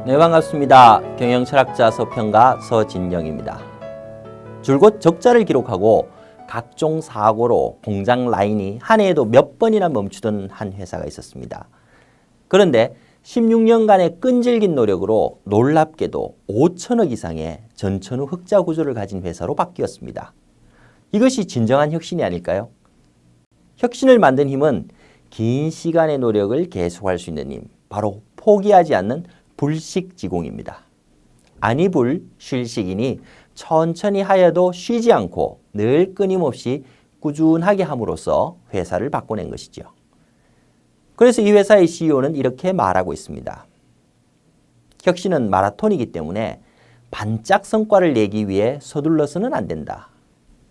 네, 반갑습니다. 경영철학자 서평가 서진영입니다. 줄곧 적자를 기록하고 각종 사고로 공장 라인이 한 해에도 몇 번이나 멈추던 한 회사가 있었습니다. 그런데 16년간의 끈질긴 노력으로 놀랍게도 5천억 이상의 전천후 흑자 구조를 가진 회사로 바뀌었습니다. 이것이 진정한 혁신이 아닐까요? 혁신을 만든 힘은 긴 시간의 노력을 계속할 수 있는 힘, 바로 포기하지 않는 불식지공입니다. 아니 불 쉴식이니 천천히 하여도 쉬지 않고 늘 끊임없이 꾸준하게 함으로써 회사를 바꿔낸 것이죠. 그래서 이 회사의 CEO는 이렇게 말하고 있습니다. 혁신은 마라톤이기 때문에 반짝 성과를 내기 위해 서둘러서는 안 된다.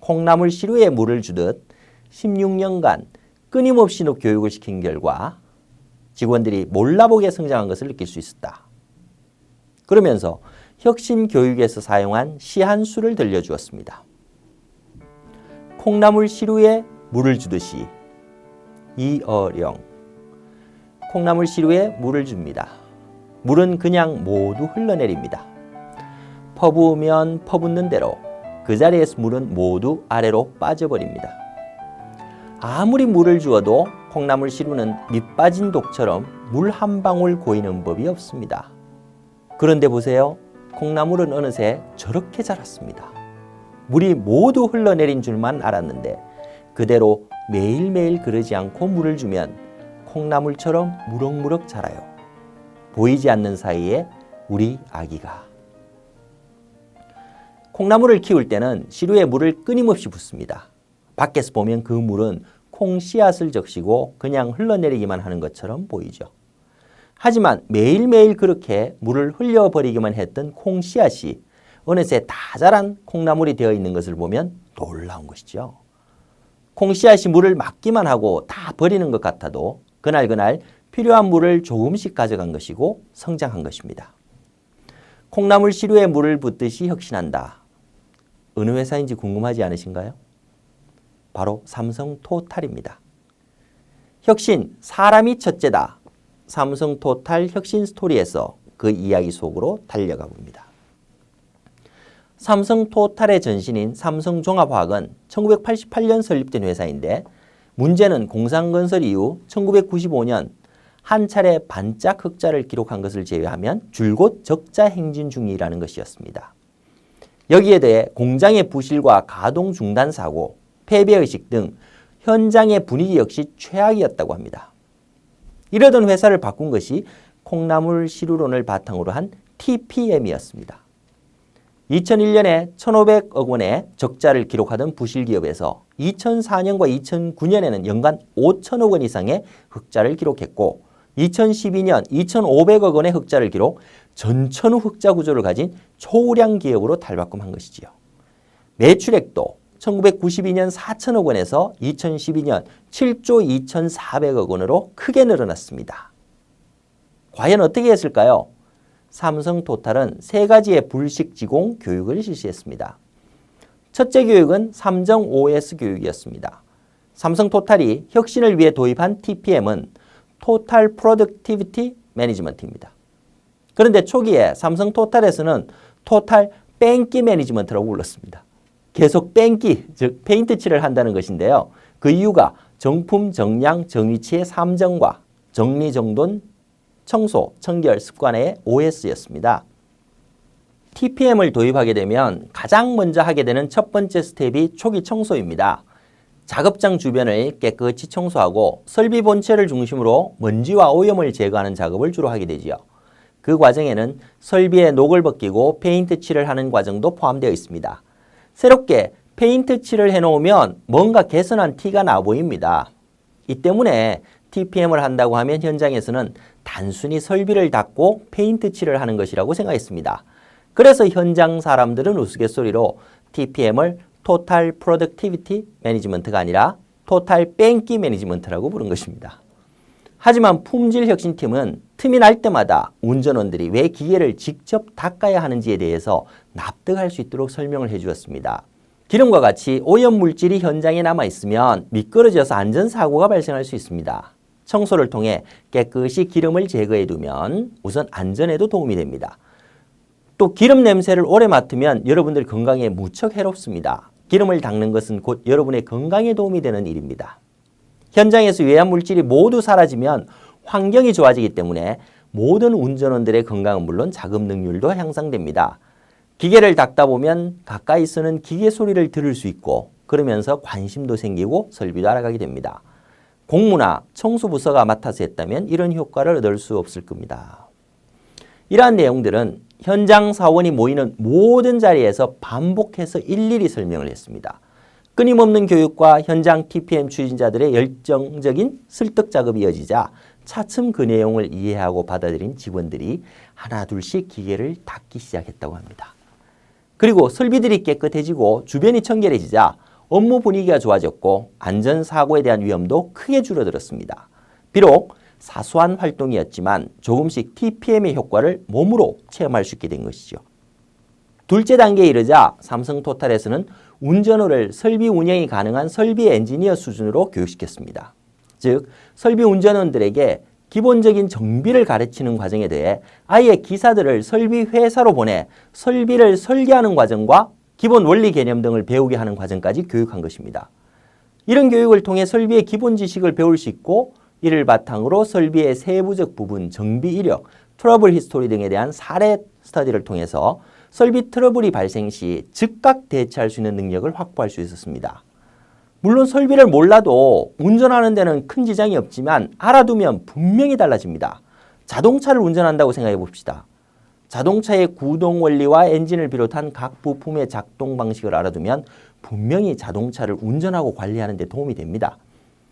콩나물 시루에 물을 주듯 16년간 끊임없이 교육을 시킨 결과 직원들이 몰라보게 성장한 것을 느낄 수 있었다. 그러면서 혁신 교육에서 사용한 시 한 수를 들려주었습니다. 콩나물 시루에 물을 주듯이 이어령. 콩나물 시루에 물을 줍니다. 물은 그냥 모두 흘러내립니다. 퍼부으면 퍼붓는 대로 그 자리에서 물은 모두 아래로 빠져버립니다. 아무리 물을 주어도 콩나물 시루는 밑 빠진 독처럼 물 한 방울 고이는 법이 없습니다. 그런데 보세요. 콩나물은 어느새 저렇게 자랐습니다. 물이 모두 흘러내린 줄만 알았는데 그대로 매일매일 그러지 않고 물을 주면 콩나물처럼 무럭무럭 자라요. 보이지 않는 사이에 우리 아기가. 콩나물을 키울 때는 시루에 물을 끊임없이 붓습니다. 밖에서 보면 그 물은 콩 씨앗을 적시고 그냥 흘러내리기만 하는 것처럼 보이죠. 하지만 매일매일 그렇게 물을 흘려버리기만 했던 콩 씨앗이 어느새 다 자란 콩나물이 되어 있는 것을 보면 놀라운 것이죠. 콩 씨앗이 물을 맞기만 하고 다 버리는 것 같아도 그날 필요한 물을 조금씩 가져간 것이고 성장한 것입니다. 콩나물 시루에 물을 붓듯이 혁신한다. 어느 회사인지 궁금하지 않으신가요? 바로 삼성토탈입니다. 혁신, 사람이 첫째다. 삼성토탈 혁신 스토리에서 그 이야기 속으로 달려가 봅니다. 삼성토탈의 전신인 삼성종합화학은 1988년 설립된 회사인데 문제는 공상건설 이후 1995년 한 차례 반짝 흑자를 기록한 것을 제외하면 줄곧 적자 행진 중이라는 것이었습니다. 여기에 대해 공장의 부실과 가동 중단 사고, 패배의식 등 현장의 분위기 역시 최악이었다고 합니다. 이러던 회사를 바꾼 것이 콩나물 시루론을 바탕으로 한 TPM이었습니다. 2001년에 1,500억 원의 적자를 기록하던 부실기업에서 2004년과 2009년에는 연간 5천억 원 이상의 흑자를 기록했고 2012년 2,500억 원의 흑자를 기록 전천후 흑자 구조를 가진 초우량 기업으로 탈바꿈한 것이지요. 매출액도 1992년 4천억 원에서 2012년 7조 2,400억 원으로 크게 늘어났습니다. 과연 어떻게 했을까요? 삼성토탈은 세 가지의 불식지공 교육을 실시했습니다. 첫째 교육은 3정 OS 교육이었습니다. 삼성토탈이 혁신을 위해 도입한 TPM은 토탈 프로덕티비티 매니지먼트입니다. 그런데 초기에 삼성토탈에서는 토탈 뺑기 매니지먼트라고 불렀습니다. 계속 뺑기, 즉 페인트 칠을 한다는 것인데요. 그 이유가 정품, 정량, 정위치의 3정과 정리, 정돈, 청소, 청결, 습관의 OS였습니다. TPM을 도입하게 되면 가장 먼저 하게 되는 첫 번째 스텝이 초기 청소입니다. 작업장 주변을 깨끗이 청소하고 설비 본체를 중심으로 먼지와 오염을 제거하는 작업을 주로 하게 되지요. 그 과정에는 설비에 녹을 벗기고 페인트 칠을 하는 과정도 포함되어 있습니다. 새롭게 페인트 칠을 해놓으면 뭔가 개선한 티가 나 보입니다. 이 때문에 TPM을 한다고 하면 현장에서는 단순히 설비를 닦고 페인트 칠을 하는 것이라고 생각했습니다. 그래서 현장 사람들은 우스갯소리로 TPM을 토탈 프로덕티비티 매니지먼트가 아니라 토탈 뺑기 매니지먼트라고 부른 것입니다. 하지만 품질혁신팀은 틈이 날 때마다 운전원들이 왜 기계를 직접 닦아야 하는지에 대해서 납득할 수 있도록 설명을 해주었습니다. 기름과 같이 오염물질이 현장에 남아있으면 미끄러져서 안전사고가 발생할 수 있습니다. 청소를 통해 깨끗이 기름을 제거해 두면 우선 안전에도 도움이 됩니다. 또 기름 냄새를 오래 맡으면 여러분들 건강에 무척 해롭습니다. 기름을 닦는 것은 곧 여러분의 건강에 도움이 되는 일입니다. 현장에서 외압 물질이 모두 사라지면 환경이 좋아지기 때문에 모든 운전원들의 건강은 물론 작업 능률도 향상됩니다. 기계를 닦다 보면 가까이서는 기계 소리를 들을 수 있고 그러면서 관심도 생기고 설비도 알아가게 됩니다. 공무나 청소부서가 맡아서 했다면 이런 효과를 얻을 수 없을 겁니다. 이러한 내용들은 현장 사원이 모이는 모든 자리에서 반복해서 일일이 설명을 했습니다. 끊임없는 교육과 현장 TPM 추진자들의 열정적인 설득 작업이 이어지자 차츰 그 내용을 이해하고 받아들인 직원들이 하나 둘씩 기계를 닦기 시작했다고 합니다. 그리고 설비들이 깨끗해지고 주변이 청결해지자 업무 분위기가 좋아졌고 안전사고에 대한 위험도 크게 줄어들었습니다. 비록 사소한 활동이었지만 조금씩 TPM의 효과를 몸으로 체험할 수 있게 된 것이죠. 둘째 단계에 이르자 삼성토탈에서는 운전호를 설비 운영이 가능한 설비 엔지니어 수준으로 교육시켰습니다. 즉 설비 운전원들에게 기본적인 정비를 가르치는 과정에 대해 아예 기사들을 설비 회사로 보내 설비를 설계하는 과정과 기본 원리 개념 등을 배우게 하는 과정까지 교육한 것입니다. 이런 교육을 통해 설비의 기본 지식을 배울 수 있고 이를 바탕으로 설비의 세부적 부분, 정비 이력, 트러블 히스토리 등에 대한 사례 스터디를 통해서 설비 트러블이 발생 시 즉각 대처할 수 있는 능력을 확보할 수 있었습니다. 물론 설비를 몰라도 운전하는 데는 큰 지장이 없지만 알아두면 분명히 달라집니다. 자동차를 운전한다고 생각해 봅시다. 자동차의 구동 원리와 엔진을 비롯한 각 부품의 작동 방식을 알아두면 분명히 자동차를 운전하고 관리하는 데 도움이 됩니다.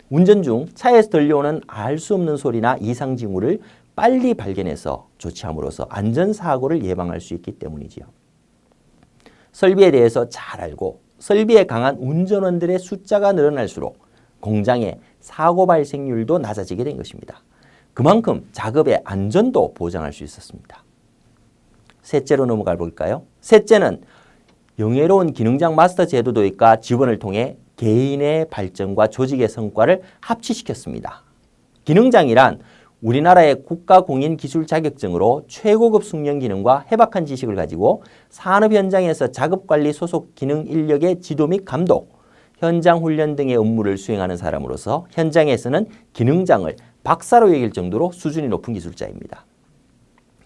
운전 중 차에서 들려오는 알 수 없는 소리나 이상 징후를 빨리 발견해서 조치함으로써 안전사고를 예방할 수 있기 때문이지요. 설비에 대해서 잘 알고 설비에 강한 운전원들의 숫자가 늘어날수록 공장의 사고 발생률도 낮아지게 된 것입니다. 그만큼 작업의 안전도 보장할 수 있었습니다. 셋째로 넘어가 볼까요? 셋째는 영예로운 기능장 마스터 제도 도입과 지원을 통해 개인의 발전과 조직의 성과를 합치시켰습니다. 기능장이란 우리나라의 국가공인 기술 자격증으로 최고급 숙련 기능과 해박한 지식을 가지고 산업 현장에서 작업관리 소속 기능 인력의 지도 및 감독, 현장 훈련 등의 업무를 수행하는 사람으로서 현장에서는 기능장을 박사로 여길 정도로 수준이 높은 기술자입니다.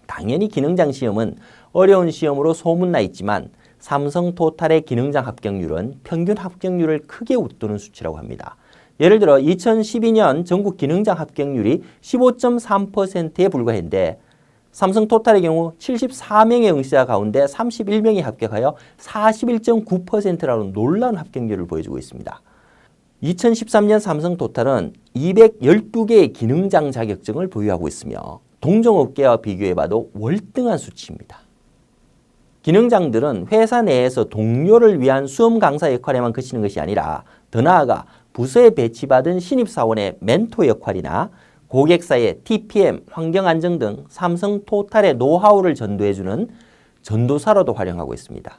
당연히 기능장 시험은 어려운 시험으로 소문나 있지만 삼성토탈의 기능장 합격률은 평균 합격률을 크게 웃도는 수치라고 합니다. 예를 들어 2012년 전국 기능장 합격률이 15.3%에 불과했는데 삼성토탈의 경우 74명의 응시자 가운데 31명이 합격하여 41.9%라는 놀라운 합격률을 보여주고 있습니다. 2013년 삼성토탈은 212개의 기능장 자격증을 보유하고 있으며 동종업계와 비교해봐도 월등한 수치입니다. 기능장들은 회사 내에서 동료를 위한 수험 강사 역할에만 그치는 것이 아니라 더 나아가 부서에 배치받은 신입사원의 멘토 역할이나 고객사의 TPM, 환경안정 등 삼성토탈의 노하우를 전도해주는 전도사로도 활용하고 있습니다.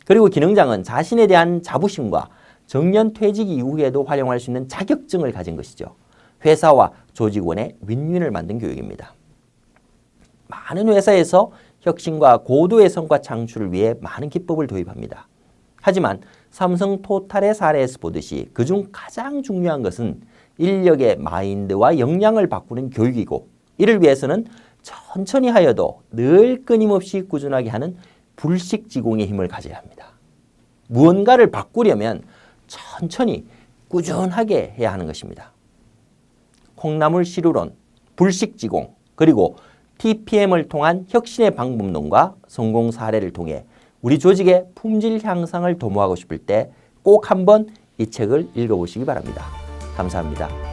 그리고 기능장은 자신에 대한 자부심과 정년 퇴직 이후에도 활용할 수 있는 자격증을 가진 것이죠. 회사와 조직원의 윈윈을 만든 교육입니다. 많은 회사에서 혁신과 고도의 성과 창출을 위해 많은 기법을 도입합니다. 하지만 삼성토탈의 사례에서 보듯이 그중 가장 중요한 것은 인력의 마인드와 역량을 바꾸는 교육이고 이를 위해서는 천천히 하여도 늘 끊임없이 꾸준하게 하는 불식지공의 힘을 가져야 합니다. 무언가를 바꾸려면 천천히 꾸준하게 해야 하는 것입니다. 콩나물 시루론, 불식지공, 그리고 TPM을 통한 혁신의 방법론과 성공 사례를 통해 우리 조직의 품질 향상을 도모하고 싶을 때 꼭 한번 이 책을 읽어보시기 바랍니다. 감사합니다.